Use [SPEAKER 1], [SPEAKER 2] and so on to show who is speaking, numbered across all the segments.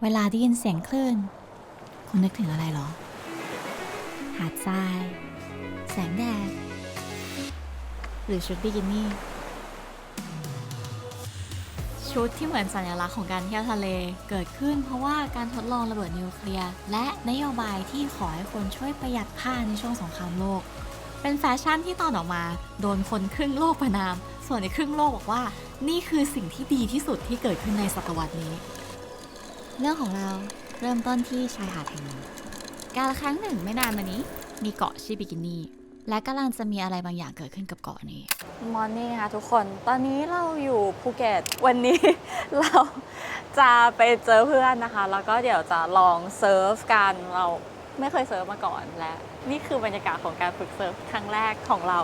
[SPEAKER 1] เวลาได้ยินเสียงคลื่นคุณนึกถึงอะไรหรอหาดทรายแสงแดดหรือชุดบิกินี่ชุดที่เหมือนสัญลักษณ์ของการเที่ยวทะเลเกิดขึ้นเพราะว่าการทดลองระเบิดนิวเคลียร์และนโยบายที่ขอให้คนช่วยประหยัดผ้าในช่วงสงครามโลกเป็นแฟชั่นที่ตอนออกมาโดนคนครึ่งโลกประณามส่วนในครึ่งโลกบอกว่านี่คือสิ่งที่ดีที่สุดที่เกิดขึ้นในศตวรรษนี้เรื่องของเราเริ่มต้นที่ชายหาดแห่งหนึ่งกาลครั้งหนึ่งไม่นานมานี้มีเกาะชื่อบิกินี่และกำลังจะมีอะไรบางอย่างเกิดขึ้นกับเกาะนี้
[SPEAKER 2] มอร์นิ่งค่ะทุกคนตอนนี้เราอยู่ภูเก็ตวันนี้ เราจะไปเจอเพื่อนนะคะแล้วก็เดี๋ยวจะลองเซิร์ฟกันเราไม่เคยเซิร์ฟมาก่อนและนี่คือบรรยากาศของการฝึกเซิร์ฟครั้งแรกของเรา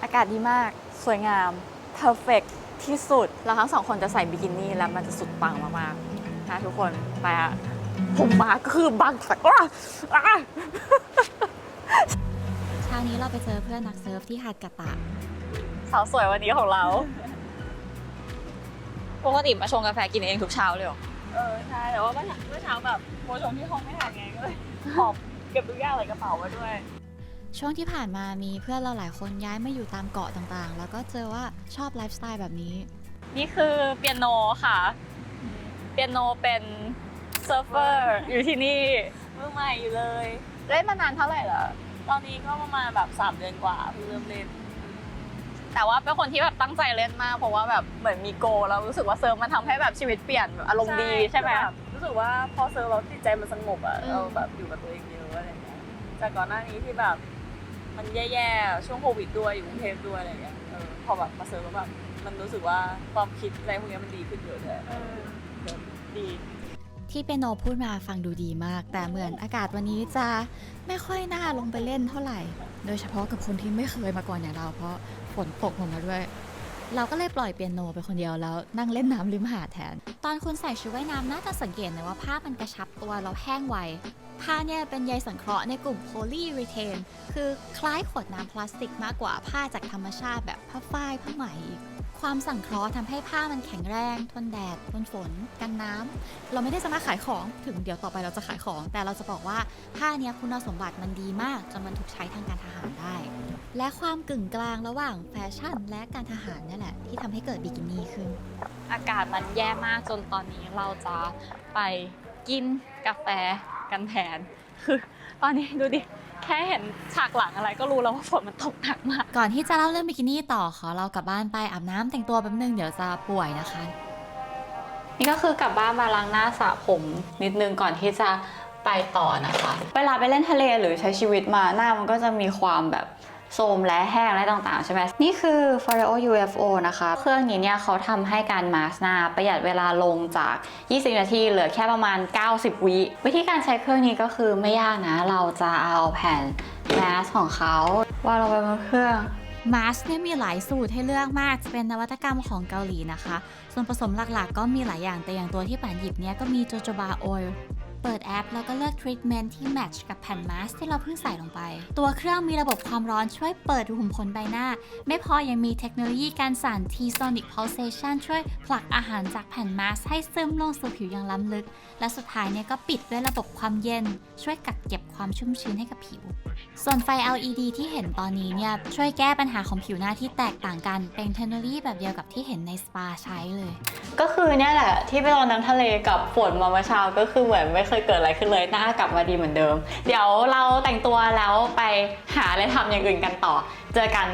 [SPEAKER 2] อากาศดีมากสวยงามเพอร์เฟกที่สุดเราทั้งสองคนจะใส่บิกินี่แล้วมันจะสุดปังมากๆนะทุกคนไปอะผมมาก็คือบังสักว่า
[SPEAKER 1] เช้านี้เราไปเจอเพื่อนนักเซิร์ฟที่หาดกะตะ
[SPEAKER 2] สาวสวยวันนี้ของเราปกติมาชงกาแฟกินเองทุกเช้าเลยเหรอใช่แต่ว่าเมื่อเช้าแบบโมชงที่ห้องไม่ทันไงก็เลยหอบเก็บทุกอย่างใส่กระเป๋าไว้ด้วย
[SPEAKER 1] ช่วงที่ผ่านมามีเพื่อนเราหลายคนย้ายมาอยู่ตามเกาะต่างๆแล้วก็เจอว่าชอบไลฟ์สไตล์แบบนี้
[SPEAKER 2] นี่คือเปียโนค่ะเปียโนเป็นเซิร์ฟเวอร์อยู่ที่นี่มือใหม่อยู่เลยเล่นมานานเท่าไหร่แล้วตอนนี้ก็ประมาณแบบ3 เดือนกว่าเพิ่งเริ่มเล่นแต่ว่าเป็นคนที่แบบตั้งใจเล่นมากเพราะว่าแบบเหมือนมีโกแล้วรู้สึกว่าเซิร์ฟมันทำให้แบบชีวิตเปลี่ยนอารมณ์ดีใช่ไหมรู้สึกว่าพอเซิร์ฟเราจิตใจมันสงบอะเราแบบอยู่กับตัวเองเยอะอะไรเงี้ยจากก่อนหน้านี้ที่แบบมันแย่ๆช่วงโควิดด้วยอยู่กรุงเทพด้วยอะไรเงี้ยพอแบบมาเซิร์ฟแล้วแบบมันรู้สึกว่าความคิดอะไรพวกนี้มันดีขึ้นเยอะเลยดี
[SPEAKER 1] ที่เปียโนพูดมาฟังดูดีมากแต่เหมือนอากาศวันนี้จะไม่ค่อยน่าลงไปเล่นเท่าไหร่โดยเฉพาะกับคนที่ไม่เคยมาก่อนอย่างเราเพราะฝนตกลงมาด้วยเราก็เลยปล่อยเปียโนไปคนเดียวแล้วนั่งเล่นน้ำริมหาดแทนตอนคุณใส่ชุดว่ายน้ำน่าจะสังเกตเลยว่าผ้ามันกระชับตัวแล้วแห้งไวผ้าเนี่ยเป็นใยสังเคราะห์ในกลุ่มโพลีรีเทนคือคล้ายขวดน้ำพลาสติกมากกว่าผ้าจากธรรมชาติแบบผ้าฝ้ายผ้าไหมความสังเคราะห์ทำให้ผ้ามันแข็งแรงทนแดดทนฝนกันน้ำเราไม่ได้จะมาขายของถึงเดี๋ยวต่อไปเราจะขายของแต่เราจะบอกว่าผ้าเนี้ยคุณสมบัติมันดีมากจนมันถูกใช้ทางการทหารได้และความกึ่งกลางระหว่างแฟชั่นและการทหารนี่แหละที่ทำให้เกิดบิกินี่ขึ้น
[SPEAKER 2] อากาศมันแย่มากจนตอนนี้เราจะไปกินกาแฟกันแทนคือตอนนี้ดูดิแค่เห็นฉากหลังอะไรก็รู้แล้วว่าฝนมันตกหนักมาก
[SPEAKER 1] ก่อนที่จะเล่าเรื่องบิกินี่ต่อขอเรากลับบ้านไปอาบน้ำแต่งตัวแป๊บนึงเดี๋ยวจะป่วยนะคะ
[SPEAKER 2] นี่ก็คือกลับบ้านมาล้างหน้าสระผมนิดนึงก่อนที่จะไปต่อนะคะเวลาไปเล่นทะเลหรือใช้ชีวิตมาหน้ามันก็จะมีความแบบโทรมและแห้งและต่างๆใช่ไหมนี่คือ Foreo UFO นะคะเครื่องนี้เนี่ยเขาทำให้การมาสก์หน้าประหยัดเวลาลงจาก20 นาทีเหลือแค่ประมาณ90 วิธีการใช้เครื่องนี้ก็คือไม่ยากนะเราจะเอาแผ่นมาสก์ของเขาวางลงไปบนเครื่อง
[SPEAKER 1] มาสก์เนี่ยมีหลายสูตรให้เลือกมากจะเป็นนวัตกรรมของเกาหลีนะคะส่วนผสมหลักๆก็มีหลายอย่างแต่อย่างตัวที่ป่านหยิบเนี่ยก็มีโจโจบาออยล์เปิดแอปแล้วก็เลือกทรีทเมนต์ที่แมทช์กับแผ่นมาสก์ที่เราเพิ่งใส่ลงไปตัวเครื่องมีระบบความร้อนช่วยเปิดรูขุมขนใบหน้าไม่พอยังมีเทคโนโลยีการสั่น T-sonic pulsation ช่วยผลักอาหารจากแผ่นมาสก์ให้ซึมลงสู่ผิวอย่างล้ำลึกและสุดท้ายเนี่ยก็ปิดด้วยระบบความเย็นช่วยกักเก็บความชุ่มชื้นให้กับผิวส่วนไฟ LED ที่เห็นตอนนี้เนี่ยช่วยแก้ปัญหาของผิวหน้าที่แตกต่างกันเป็นเทคโนโลยีแบบเดียวกับที่เห็นในสปาใช้เลย
[SPEAKER 2] ก็คือเนี่ยแหละที่ไปลองน้ำทะเลกับฝนมาเมื่อเช้าก็คือเหมือนไม่เคยเกิดอะไรขึ้นเลยหน้ากลับมาดีเหมือนเดิมเดี๋ยวเราแต่งตัวแล้วไปหาอะไรทำอย่างอื่นกันต่อเจอกัน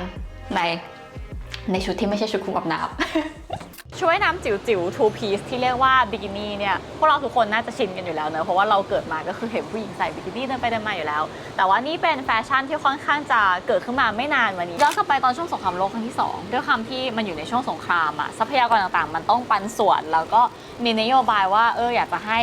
[SPEAKER 2] ในชุดที่ไม่ใช่ชุดคลุมอาบน้ำ ช่วยน้ำจิ๋วๆ two piece ที่เรียกว่าบิกินี่เนี่ยพวกเราทุกคนน่าจะชินกันอยู่แล้วเนอะเพราะว่าเราเกิดมาก็คือเห็นผู้หญิงใส่บิกินี่เดินไปเดินมาอยู่แล้วแต่ว่านี่เป็นแฟชั่นที่ค่อนข้างจะเกิดขึ้นมาไม่นานวันนี้ย้อนกลับไปตอนช่วงสงครามโลกครั้งที่2ด้วยความที่มันอยู่ในช่วงสงครามอะทรัพยากรต่างๆมันต้องปันส่วนแล้วก็มีนโยบายว่าอยากจะให้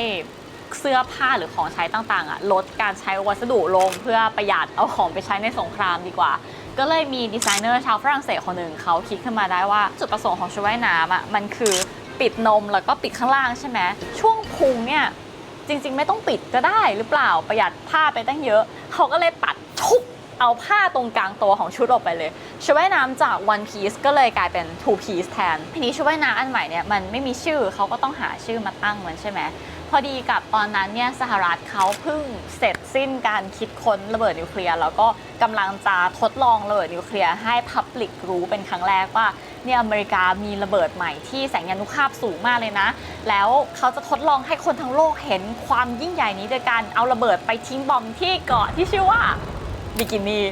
[SPEAKER 2] เสื้อผ้าหรือของใช้ต่างๆลดการใช้วัสดุลงเพื่อประหยัดเอาของไปใช้ในสงครามดีกว่าก็เลยมีดีไซเนอร์ชาวฝรั่งเศสคนหนึ่งเขาคิดขึ้นมาได้ว่าจุดประสงค์ของชุดว่ายน้ำมันคือปิดนมแล้วก็ปิดข้างล่างใช่ไหมช่วงพุงเนี่ยจริงๆไม่ต้องปิดก็ได้หรือเปล่าประหยัดผ้าไปตั้งเยอะเขาก็เลยตัดชุบเอาผ้าตรงกลางตัวของชุดออกไปเลยชุดว่ายน้ำจาก one piece ก็เลยกลายเป็น two piece แทนทีนี้ชุดว่ายน้ำอันใหม่เนี่ยมันไม่มีชื่อเขาก็ต้องหาชื่อมาตั้งมันใช่ไหม พอดีกับตอนนั้นเนี่ยสหรัฐเขาเพิ่งเสร็จสิ้นการคิดค้นระเบิดนิวเคลียร์แล้วก็กำลังจะทดลองระเบิดนิวเคลียร์ให้ Public รู้เป็นครั้งแรกว่าเนี่ยอเมริกามีระเบิดใหม่ที่แสงยานุภาพสูงมากเลยนะแล้วเขาจะทดลองให้คนทั้งโลกเห็นความยิ่งใหญ่นี้โดยการเอาระเบิดไปทิ้งบอมที่เกาะที่ชื่อว่าบิกินี่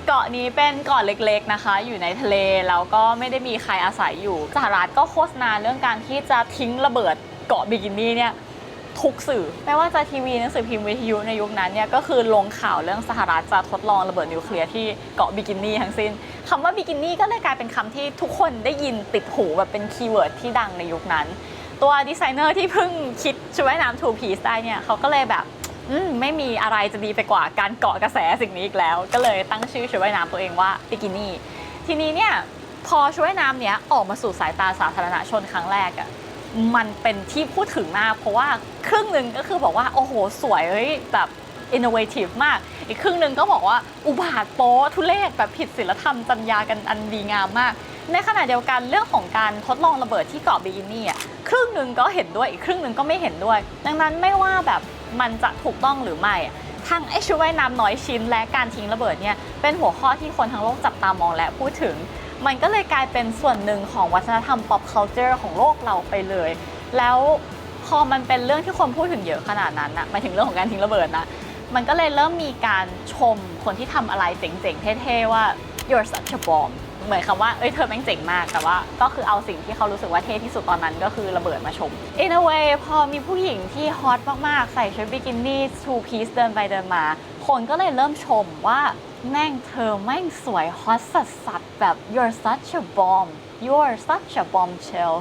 [SPEAKER 2] เกาะนี้เป็นเกาะเล็กๆนะคะอยู่ในทะเลแล้วก็ไม่ได้มีใครอาศัยอยู่สหรัฐก็โฆษณาเรื่องการที่จะทิ้งระเบิดเกาะบิกินี่เนี่ยทุกสื่อไม่ว่าจะทีวีหนังสือพิมพ์วิทยุในยุคนั้นเนี่ยก็คือลงข่าวเรื่องสหรัฐจะทดลองระเบิดนิวเคลียร์ที่เกาะบิกินี่ทั้งสิ้นคำว่าบิกินี่ก็เลยกลายเป็นคำที่ทุกคนได้ยินติดหูแบบเป็นคีย์เวิร์ดที่ดังในยุคนั้นตัวดีไซเนอร์ที่เพิ่งคิดชุดว่ายน้ำทูพีซได้เนี่ยเขาก็เลยแบบไม่มีอะไรจะดีไปกว่าการเกาะกระแสสิ่งนี้อีกแล้วก็เลยตั้งชื่อชุดว่ายน้ำตัวเองว่าบิกินี่ทีนี้เนี่ยพอชุดว่ายน้ำเนี้ยออกมาสู่สายตาสาธารณชนครั้งแรกอะมันเป็นที่พูดถึงมากเพราะว่าครึ่งหนึ่งก็คือบอกว่าโอ้โหสวยเฮ้ยแบบ innovative มากอีกครึ่งหนึ่งก็บอกว่าอุบาทโป๊ทุเรศแบบผิดศีลธรรมจรรยากันอันดีงามมากในขณะเดียวกันเรื่องของการทดลองระเบิดที่เกาะบิกินี่อ่ะครึ่งหนึ่งก็เห็นด้วยอีกครึ่งหนึ่งก็ไม่เห็นด้วยดังนั้นไม่ว่าแบบมันจะถูกต้องหรือไม่ทั้งไอ้ชุดว่ายน้ำน้อยชิ้นและการทิ้งระเบิดเนี่ยเป็นหัวข้อที่คนทั้งโลกจับตามองและพูดถึงมันก็เลยกลายเป็นส่วนหนึ่งของวัฒนธรรม pop culture ของโลกเราไปเลยแล้วพอมันเป็นเรื่องที่คนพูดถึงเยอะขนาดนั้นนะหมายถึงเรื่องของการทิ้งระเบิดนะมันก็เลยเริ่มมีการชมคนที่ทำอะไรเจ๋งๆเท่ๆว่า you're such a bomb เหมือนคำว่าเธอแม่งเจ๋งมากแต่ว่าก็คือเอาสิ่งที่เขารู้สึกว่าเท่ที่สุดตอนนั้นก็คือระเบิดมาชม in a way พอมีผู้หญิงที่ฮอตมากๆใส่ชุดบิกินี่ two piece เดินไปเดินมาคนก็เลยเริ่มชมว่าแม่งเธอแม่งสวยฮอตสัสๆแบบ you're such a bomb you're such a bombshell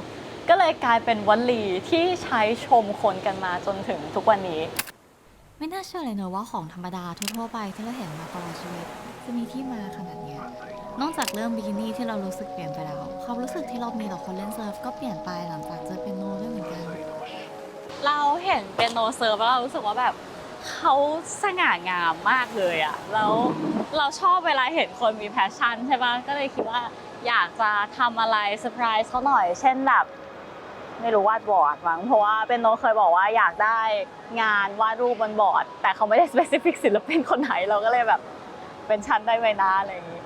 [SPEAKER 2] ก็เลยกลายเป็นวลีที่ใช้ชมคนกันมาจนถึงทุกวันนี้
[SPEAKER 1] ไม่น่าเชื่อเลยเนอะว่าของธรรมดาทั่วๆไปที่เราเห็นมาตลอดชีวิตจะมีที่มาขนาดนี้นอกจากเรื่องบิกินี่ที่เรารู้สึกเปลี่ยนไปแล้วความรู้สึกที่เรามีต่อคนเล่นเซิร์ฟก็เปลี่ยนไปหลังจากเจอเปียโนด้วยเหมือนกัน
[SPEAKER 2] เราเห็นเปียโนเซิร์ฟแล้วเรารู้สึกว่าแบบเขาสง่างามมากเลยอะแล้วเราชอบเวลาเห็นคนมีแพชชั่นใช่ปะก็เลยคิดว่าอยากจะทำอะไรเซอร์ไพรส์เขาหน่อยเช่นแบบไม่รู้วาดบอร์ดมั้งเพราะว่าเป็นโนเคยบอกว่าอยากได้งานวาดรูปบนบอร์ดแต่เขาไม่ได้ specific ศิลปินคนไหนเราก็เลยแบบเป็นชั้นได้ไหมนะอะไรอย่างนี้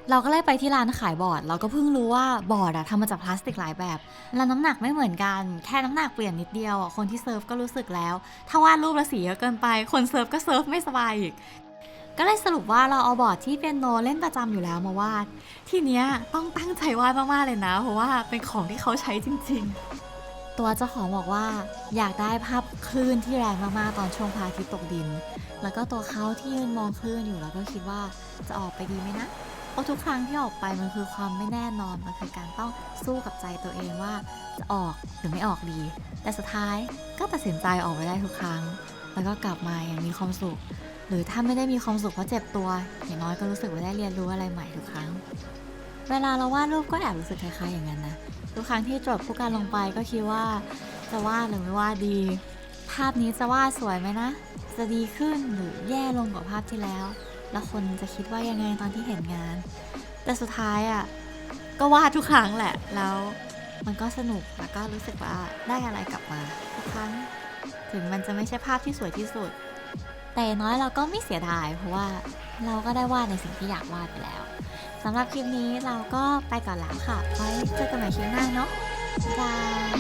[SPEAKER 1] เราก็เลยไปที่ร้านขายบอร์ดเราก็เพิ่งรู้ว่าบอร์ดทำมาจากพลาสติกหลายแบบและน้ำหนักไม่เหมือนกันแค่น้ำหนักเปลี่ยนนิดเดียวคนที่เซิร์ฟก็รู้สึกแล้วถ้าวาดรูปแล้วสีเยอะเกินไปคนเซิร์ฟก็เซิร์ฟไม่สบายอีกก็เลยสรุปว่าเราเอาบอร์ดที่เปียโนเล่นประจำอยู่แล้วมาวาดทีเนี้ยต้องตั้งใจวาดมากๆเลยนะเพราะว่าเป็นของที่เขาใช้จริงๆตัวเจ้าของบอกว่าอยากได้ภาพคลื่นที่แรงมากๆตอนช่วงพระอาทิตย์ตกดินแล้วก็ตัวเขาที่ยืนมองคลื่นอยู่แล้วก็คิดว่าจะออกไปดีไหมนะเพราะทุกครั้งที่ออกไปมันคือความไม่แน่นอนมันคือการต้องสู้กับใจตัวเองว่าจะออกหรือไม่ออกดีแต่สุดท้ายก็ตัดสินใจออกไปได้ทุกครั้งแล้วก็กลับมาอย่างมีความสุขหรือถ้าไม่ได้มีความสุขเพราะเจ็บตัวอย่างน้อยก็รู้สึกว่าได้เรียนรู้อะไรใหม่ทุกครั้งเวลาเราวาดรูปก็แอบรู้สึกคล้ายๆอย่างนั้นนะทุกครั้งที่จดผู้การลงไปก็คิดว่าจะวาดหรือไม่วาดดีภาพนี้จะวาดสวยไหมนะจะดีขึ้นหรือแย่ลงกว่าภาพที่แล้วแล้วคนจะคิดว่ายังไงตอนที่เห็นงานแต่สุดท้ายก็วาดทุกครั้งแหละแล้วมันก็สนุกแล้วก็รู้สึกว่าได้อะไรกลับมาทุกครั้งถึงมันจะไม่ใช่ภาพที่สวยที่สุดแต่น้อยเราก็ไม่เสียดายเพราะว่าเราก็ได้วาดในสิ่งที่อยากวาดไปแล้วสำหรับคลิปนี้เราก็ไปก่อนแล้วค่ะไว้เจอกันใหม่คลิปหน้าเนาะบาย